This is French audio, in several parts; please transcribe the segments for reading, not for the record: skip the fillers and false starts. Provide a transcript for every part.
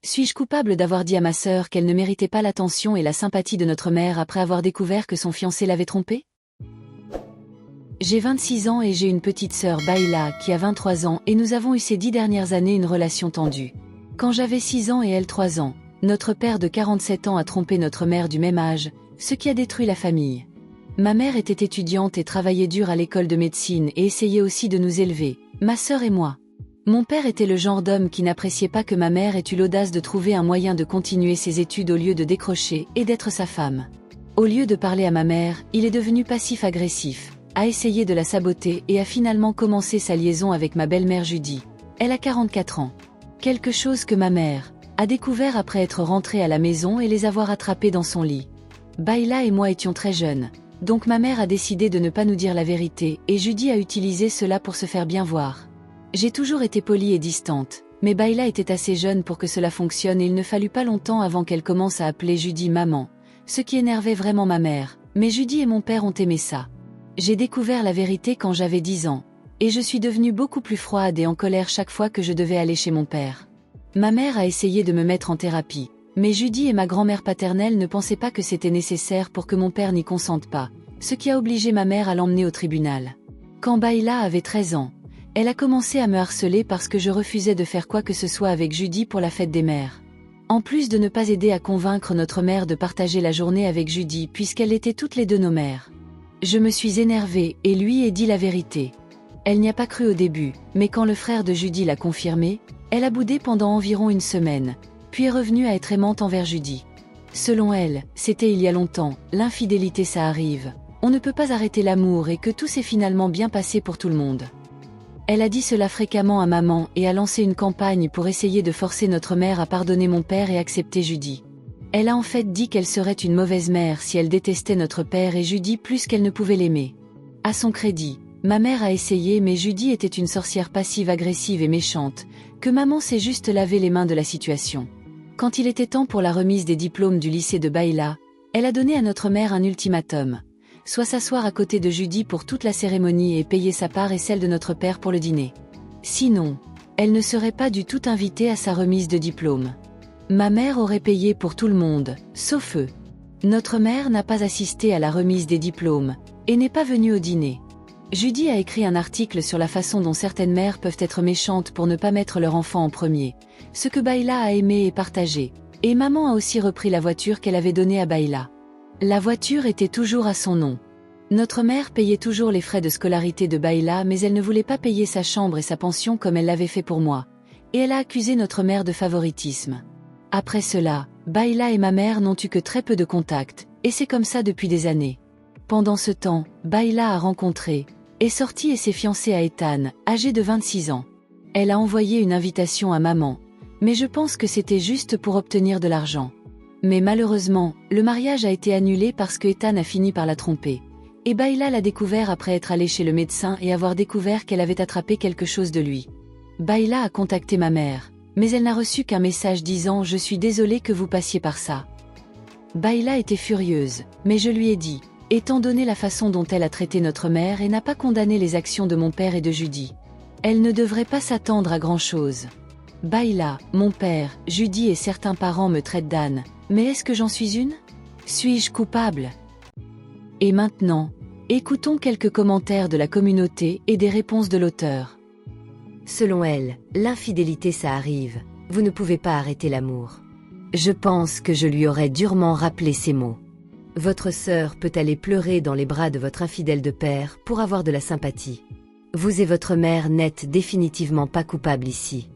Suis-je coupable d'avoir dit à ma sœur qu'elle ne méritait pas l'attention et la sympathie de notre mère après avoir découvert que son fiancé l'avait trompée? J'ai 26 ans et j'ai une petite sœur Baïla qui a 23 ans et nous avons eu ces 10 dernières années une relation tendue. Quand j'avais 6 ans et elle 3 ans, notre père de 47 ans a trompé notre mère du même âge, ce qui a détruit la famille. Ma mère était étudiante et travaillait dur à l'école de médecine et essayait aussi de nous élever, ma sœur et moi. Mon père était le genre d'homme qui n'appréciait pas que ma mère ait eu l'audace de trouver un moyen de continuer ses études au lieu de décrocher et d'être sa femme. Au lieu de parler à ma mère, il est devenu passif-agressif, a essayé de la saboter et a finalement commencé sa liaison avec ma belle-mère Judy. Elle a 44 ans. Quelque chose que ma mère a découvert après être rentrée à la maison et les avoir attrapés dans son lit. Baïla et moi étions très jeunes, donc ma mère a décidé de ne pas nous dire la vérité et Judy a utilisé cela pour se faire bien voir. J'ai toujours été polie et distante, mais Baïla était assez jeune pour que cela fonctionne et il ne fallut pas longtemps avant qu'elle commence à appeler Judy maman, ce qui énervait vraiment ma mère, mais Judy et mon père ont aimé ça. J'ai découvert la vérité quand j'avais 10 ans, et je suis devenue beaucoup plus froide et en colère chaque fois que je devais aller chez mon père. Ma mère a essayé de me mettre en thérapie, mais Judy et ma grand-mère paternelle ne pensaient pas que c'était nécessaire pour que mon père n'y consente pas, ce qui a obligé ma mère à l'emmener au tribunal. Quand Baïla avait 13 ans, elle a commencé à me harceler parce que je refusais de faire quoi que ce soit avec Judy pour la fête des mères. En plus de ne pas aider à convaincre notre mère de partager la journée avec Judy puisqu'elles étaient toutes les deux nos mères. Je me suis énervée et lui ai dit la vérité. Elle n'y a pas cru au début, mais quand le frère de Judy l'a confirmé, elle a boudé pendant environ une semaine, puis est revenue à être aimante envers Judy. Selon elle, c'était il y a longtemps, l'infidélité ça arrive, on ne peut pas arrêter l'amour et que tout s'est finalement bien passé pour tout le monde. Elle a dit cela fréquemment à maman et a lancé une campagne pour essayer de forcer notre mère à pardonner mon père et accepter Judy. Elle a en fait dit qu'elle serait une mauvaise mère si elle détestait notre père et Judy plus qu'elle ne pouvait l'aimer. À son crédit, ma mère a essayé mais Judy était une sorcière passive-agressive et méchante, que maman s'est juste lavé les mains de la situation. Quand il était temps pour la remise des diplômes du lycée de Baïla, elle a donné à notre mère un ultimatum. Soit s'asseoir à côté de Judy pour toute la cérémonie et payer sa part et celle de notre père pour le dîner. Sinon, elle ne serait pas du tout invitée à sa remise de diplôme. Ma mère aurait payé pour tout le monde, sauf eux. Notre mère n'a pas assisté à la remise des diplômes, et n'est pas venue au dîner. Judy a écrit un article sur la façon dont certaines mères peuvent être méchantes pour ne pas mettre leur enfant en premier, ce que Baïla a aimé et partagé, et maman a aussi repris la voiture qu'elle avait donnée à Baïla. La voiture était toujours à son nom. Notre mère payait toujours les frais de scolarité de Baïla mais elle ne voulait pas payer sa chambre et sa pension comme elle l'avait fait pour moi, et elle a accusé notre mère de favoritisme. Après cela, Baïla et ma mère n'ont eu que très peu de contact, et c'est comme ça depuis des années. Pendant ce temps, Baïla a rencontré, est sortie et s'est fiancée à Ethan, âgé de 26 ans. Elle a envoyé une invitation à maman, mais je pense que c'était juste pour obtenir de l'argent. Mais malheureusement, le mariage a été annulé parce que Ethan a fini par la tromper. Et Baïla l'a découvert après être allée chez le médecin et avoir découvert qu'elle avait attrapé quelque chose de lui. Baïla a contacté ma mère, mais elle n'a reçu qu'un message disant « Je suis désolée que vous passiez par ça ». Baïla était furieuse, mais je lui ai dit, étant donné la façon dont elle a traité notre mère et n'a pas condamné les actions de mon père et de Judy, elle ne devrait pas s'attendre à grand-chose. Baïla, mon père, Judy et certains parents me traitent d'âne, mais est-ce que j'en suis une? Suis-je coupable? Et maintenant, écoutons quelques commentaires de la communauté et des réponses de l'auteur. Selon elle, l'infidélité ça arrive, vous ne pouvez pas arrêter l'amour. Je pense que je lui aurais durement rappelé ces mots. Votre sœur peut aller pleurer dans les bras de votre infidèle de père pour avoir de la sympathie. Vous et votre mère n'êtes définitivement pas coupables ici.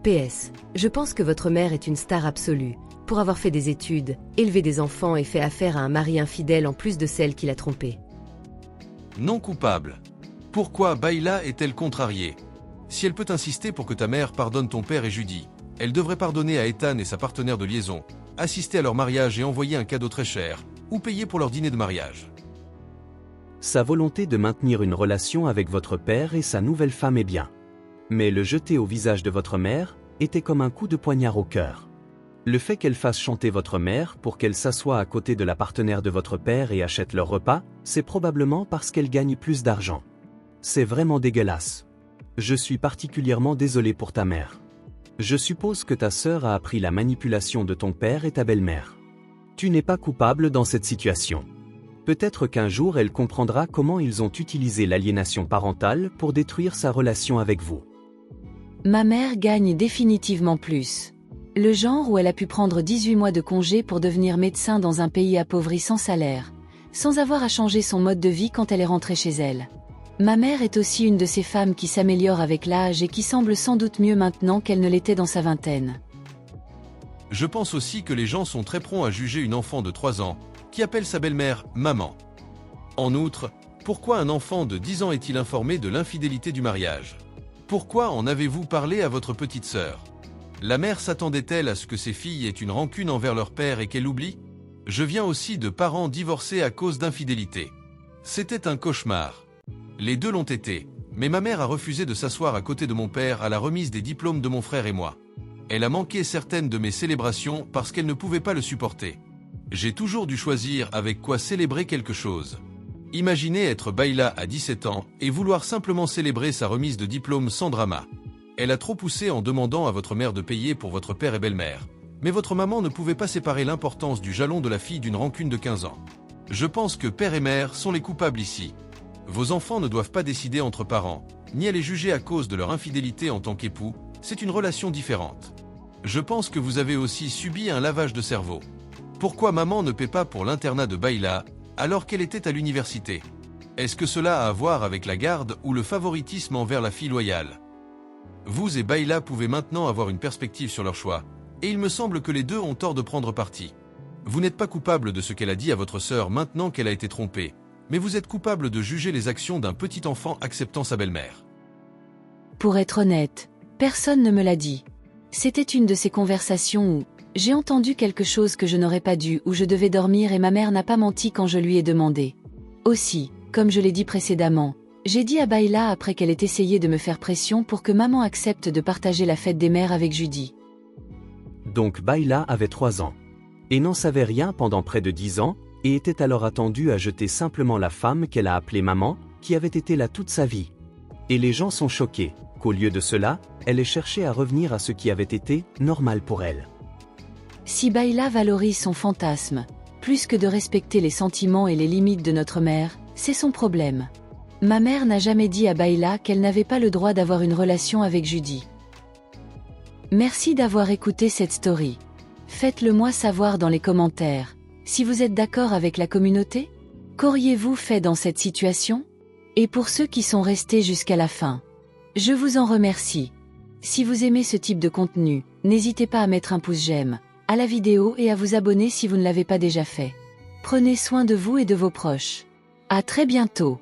PS, je pense que votre mère est une star absolue, pour avoir fait des études, élevé des enfants et fait affaire à un mari infidèle en plus de celle qui l'a trompé. Non coupable. Pourquoi Baïla est-elle contrariée? Si elle peut insister pour que ta mère pardonne ton père et Judy, elle devrait pardonner à Ethan et sa partenaire de liaison, assister à leur mariage et envoyer un cadeau très cher, ou payer pour leur dîner de mariage. Sa volonté de maintenir une relation avec votre père et sa nouvelle femme est bien. Mais le jeter au visage de votre mère était comme un coup de poignard au cœur. Le fait qu'elle fasse chanter votre mère pour qu'elle s'assoie à côté de la partenaire de votre père et achète leur repas, c'est probablement parce qu'elle gagne plus d'argent. C'est vraiment dégueulasse. Je suis particulièrement désolé pour ta mère. Je suppose que ta sœur a appris la manipulation de ton père et ta belle-mère. Tu n'es pas coupable dans cette situation. Peut-être qu'un jour elle comprendra comment ils ont utilisé l'aliénation parentale pour détruire sa relation avec vous. Ma mère gagne définitivement plus. Le genre où elle a pu prendre 18 mois de congé pour devenir médecin dans un pays appauvri sans salaire, sans avoir à changer son mode de vie quand elle est rentrée chez elle. Ma mère est aussi une de ces femmes qui s'améliorent avec l'âge et qui semble sans doute mieux maintenant qu'elle ne l'était dans sa vingtaine. Je pense aussi que les gens sont très prompts à juger une enfant de 3 ans, qui appelle sa belle-mère « maman ». En outre, pourquoi un enfant de 10 ans est-il informé de l'infidélité du mariage? Pourquoi en avez-vous parlé à votre petite sœur? La mère s'attendait-elle à ce que ses filles aient une rancune envers leur père et qu'elle oublie? Je viens aussi de parents divorcés à cause d'infidélité. C'était un cauchemar. Les deux l'ont été, mais ma mère a refusé de s'asseoir à côté de mon père à la remise des diplômes de mon frère et moi. Elle a manqué certaines de mes célébrations parce qu'elle ne pouvait pas le supporter. J'ai toujours dû choisir avec quoi célébrer quelque chose. Imaginez être Bayla à 17 ans et vouloir simplement célébrer sa remise de diplôme sans drama. Elle a trop poussé en demandant à votre mère de payer pour votre père et belle-mère. Mais votre maman ne pouvait pas séparer l'importance du jalon de la fille d'une rancune de 15 ans. Je pense que père et mère sont les coupables ici. Vos enfants ne doivent pas décider entre parents, ni à les juger à cause de leur infidélité en tant qu'époux, c'est une relation différente. Je pense que vous avez aussi subi un lavage de cerveau. Pourquoi maman ne paie pas pour l'internat de Bayla alors qu'elle était à l'université? Est-ce que cela a à voir avec la garde ou le favoritisme envers la fille loyale? Vous et Bayla pouvez maintenant avoir une perspective sur leur choix, et il me semble que les deux ont tort de prendre parti. Vous n'êtes pas coupable de ce qu'elle a dit à votre sœur maintenant qu'elle a été trompée, mais vous êtes coupable de juger les actions d'un petit enfant acceptant sa belle-mère. Pour être honnête, personne ne me l'a dit. C'était une de ces conversations où j'ai entendu quelque chose que je n'aurais pas dû, où je devais dormir et ma mère n'a pas menti quand je lui ai demandé. Aussi, comme je l'ai dit précédemment, j'ai dit à Bayla après qu'elle ait essayé de me faire pression pour que maman accepte de partager la fête des mères avec Judy. Donc Bayla avait 3 ans. Et n'en savait rien pendant près de 10 ans, et était alors attendue à jeter simplement la femme qu'elle a appelée maman, qui avait été là toute sa vie. Et les gens sont choqués, qu'au lieu de cela, elle ait cherché à revenir à ce qui avait été normal pour elle. Si Bayla valorise son fantasme, plus que de respecter les sentiments et les limites de notre mère, c'est son problème. Ma mère n'a jamais dit à Bayla qu'elle n'avait pas le droit d'avoir une relation avec Judy. Merci d'avoir écouté cette story. Faites-le moi savoir dans les commentaires. Si vous êtes d'accord avec la communauté, qu'auriez-vous fait dans cette situation? Et pour ceux qui sont restés jusqu'à la fin, je vous en remercie. Si vous aimez ce type de contenu, n'hésitez pas à mettre un pouce j'aime à la vidéo et à vous abonner si vous ne l'avez pas déjà fait. Prenez soin de vous et de vos proches. À très bientôt.